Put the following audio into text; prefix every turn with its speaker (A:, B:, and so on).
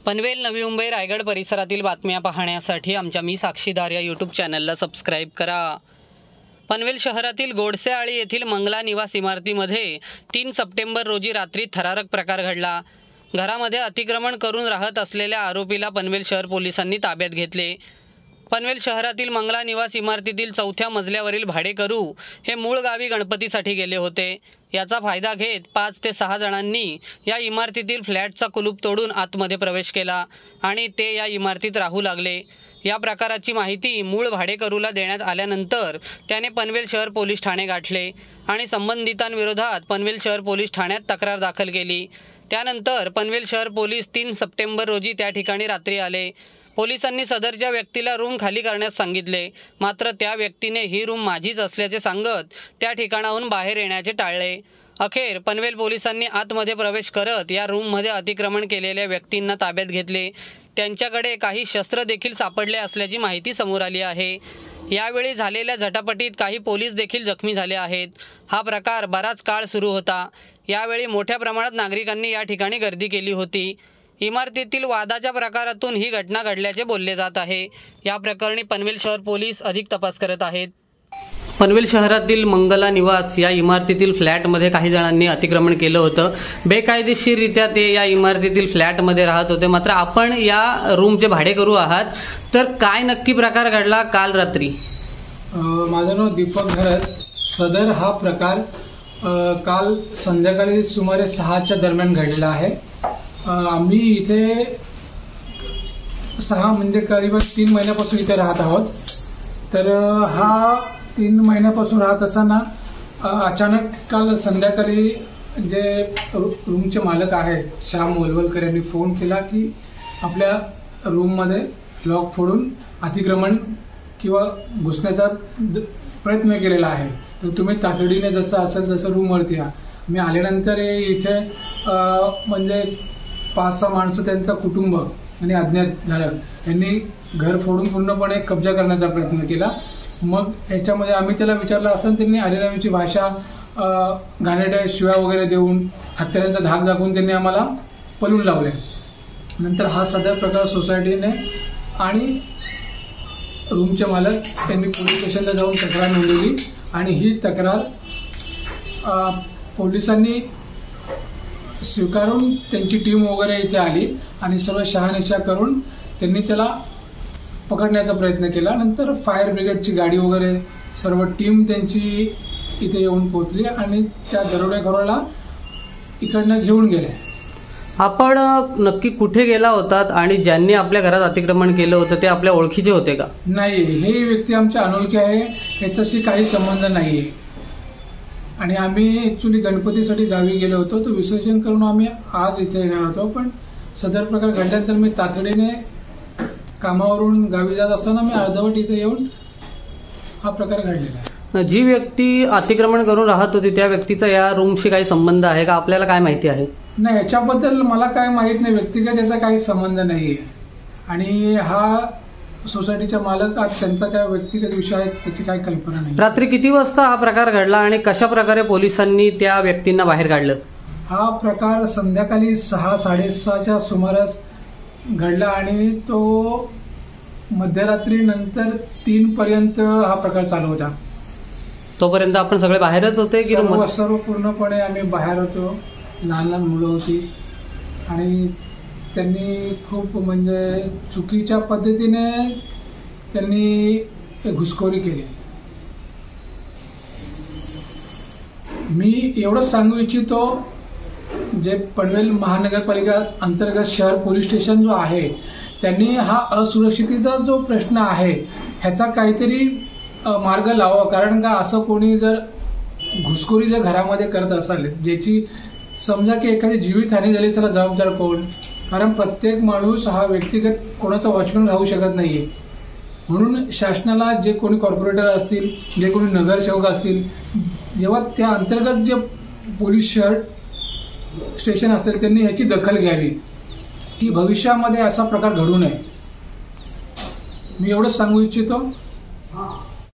A: पनवेल, नवी मुंबई, रायगड परिसरातील बातम्या पाहण्यासाठी आमच्या मी साक्षीदार या यूट्यूब चॅनलला सबस्क्राईब करा। पनवेल शहरातील गोडसेआळी येथील मंगला निवास इमारतीमध्ये 3 सप्टेंबर रोजी रात्री थरारक प्रकार घडला। घरामध्ये अतिक्रमण करून राहत असलेल्या आरोपीला पनवेल शहर पोलिसांनी ताब्यात घेतले। पनवेल शहरातील मंगला निवास इमारतीतील 4थ्या मजल्यावरील भाडेकरू हे मूळ गावी गणपतीसाठी गेले होते। याचा फायदा घेत 5 ते 6 जणांनी या इमारतीतील फ्लॅटचा कुलूप तोडून आतमध्ये प्रवेश केला आणि ते या इमारतीत राहू लागले। या प्रकाराची माहिती मूळ भाडेकरूला देण्यात आल्यानंतर त्याने पनवेल शहर पोलीस ठाणे गाठले आणि संबंधितांविरोधात पनवेल शहर पोलीस ठाण्यात तक्रार दाखल केली। त्यानंतर पनवेल शहर पोलीस 3 सप्टेंबर रोजी त्या ठिकाणी रात्री आले। पोलिसांनी सदरच्या व्यक्तीला रूम खाली करण्यास सांगितले, मात्र त्या व्यक्तीने ही रूम माझीच असल्याचे सांगत त्या ठिकाणाहून बाहेर येण्याचे टाळले। अखेर पनवेल पोलिसांनी आतमध्ये प्रवेश करत या रूममध्ये अतिक्रमण केलेल्या व्यक्तींना ताब्यात घेतले। त्यांच्याकडे काही शस्त्र देखील सापडले असल्याची माहिती समोर आली आहे। यावेळी झालेल्या झटापटीत काही पोलीस देखील जखमी झाले आहेत। हा प्रकार बराच काळ सुरू होता। यावेळी मोठ्या प्रमाणात नागरिकांनी या ठिकाणी गर्दी केली होती। इमारतीतील वादाच्या प्रकारातून ही घटना घडल्याचे बोलले जात आहे। या प्रकरणी पनवेल शहर पोलीस अधिक तपास करत आहेत। पनवेल शहरातील मंगला निवास या इमारतीतील फ्लॅटमध्ये काही जणांनी अतिक्रमण केलं होतं। बेकायदेशीररित्या ते या इमारतीतील फ्लॅटमध्ये राहत होते। मात्र आपण या रूमचे भाडेकरू आहात, तर काय नक्की प्रकार घडला काल रात्री?
B: माझं नाव दीपक घरत। सदर हा प्रकार काल संध्याकाळी सुमारे 6च्या दरम्यान घडलेला आहे। आम्ही इथे 6 म्हणजे करीबन 3 महिन्यापासून इथे राहत आहोत। तर हा 3 महिन्यापासून राहत असताना अचानक काल संध्याकाळी जे रूमचे मालक आहेत श्याम वलवलकर यांनी फोन केला की आपल्या रूममध्ये लॉक फोडून अतिक्रमण किंवा घुसण्याचा प्रयत्न केलेला आहे, तर तुम्ही तातडीने जसं असेल तसं रूमवरती या। मी आल्यानंतर इथे म्हणजे 5-6 माणसं, त्यांचा कुटुंब आणि अज्ञातधारक यांनी घर फोडून पूर्णपणे कब्जा करण्याचा प्रयत्न केला। मग याच्यामध्ये आम्ही त्याला विचारलं असताना त्यांनी अरेरावीची भाषा, घाणेरड्या शिव्या वगैरे देऊन, हत्यारांचा धाक दाखवून त्यांनी आम्हाला पळून लावले। नंतर हा सदर प्रकार सोसायटीने आणि रूमचे मालक यांनी पोलीस स्टेशनला जाऊन तक्रार नोंदवली आणि ही तक्रार पोलिसांनी स्वीकारून त्यांची टीम वगैरे इथे आली आणि सर्व शहानिशा करून त्यांनी त्याला पकडण्याचा प्रयत्न केला। नंतर फायर ब्रिगेडची गाडी वगैरे सर्व टीम त्यांची इथे येऊन पोहोचली आणि त्या दरोडेखोराला इकडनं घेऊन गेले।
A: आपण नक्की कुठे गेला होतात आणि ज्यांनी आपल्या घरात अतिक्रमण केलं होतं ते आपल्या ओळखीचे होते का? नाही,
B: हे व्यक्ती आमच्या अनोळखी आहे, याच्याशी काही संबंध नाहीये। आणि आम्ही ऍक्च्युली गणपतीसाठी गावी गेलो होतो, तो विसर्जन करून आम्ही आज इथे येणार होतो। पण सदर प्रकार घडल्यानंतर मी तातडीने कामावरून गावी जात असताना मी अर्धवट इथे येऊन हा प्रकार घडलेला आहे।
A: जी व्यक्ती अतिक्रमण करून राहत होती त्या व्यक्तीचा या रूमशी काही संबंध आहे का? आपल्याला काय माहिती आहे?
B: नाही, याच्याबद्दल मला काय माहित नाही, व्यक्तिगत याचा काही संबंध नाहीये। आणि हा सोसायटीचा मालक, आज त्यांचा काय व्यक्तिगत विषय आहे त्याची काही कल्पना नाही।
A: रात्री किती वाजता हा प्रकार घडला आणि कशा प्रकारे पोलिसांनी त्या व्यक्तींना बाहेर काढलं?
B: हा प्रकार संध्याकाळी 6-6:30च्या सुमारास घडला आणि तो मध्यरात्री नंतर 3 पर्यंत हा प्रकार चालू होता।
A: तोपर्यंत आपण सगळे बाहेरच होते की?
B: सर्व पूर्णपणे आम्ही बाहेर होतो। लहान लहान मुलं होती आणि त्यांनी खूप म्हणजे चुकीच्या पद्धतीने त्यांनी घुसखोरी केली। मी एवढंच सांगू इच्छितो, जे पनवेल महानगरपालिका अंतर्गत शहर पोलीस स्टेशन जो आहे त्यांनी हा असुरक्षिततेचा जो प्रश्न आहे ह्याचा काहीतरी मार्ग लावा। कारण का असं कोणी जर घुसखोरी जर घरामध्ये करत असेल, ज्याची समजा की एखादी जीवितहानी झाली, त्याला जबाबदार कोण? कारण प्रत्येक माणूस हा व्यक्तिगत कोणाचा वॉचमॅन राहू शकत नाहीये। म्हणून शासनाला जे कोणी कॉर्पोरेटर असतील, जे कोणी नगरसेवक असतील, जेव्हा त्या अंतर्गत जे पोलीस शहर स्टेशन असेल त्यांनी याची दखल घ्यावी की भविष्यामध्ये असा प्रकार घडू नये। मी एवढंच सांगू इच्छितो।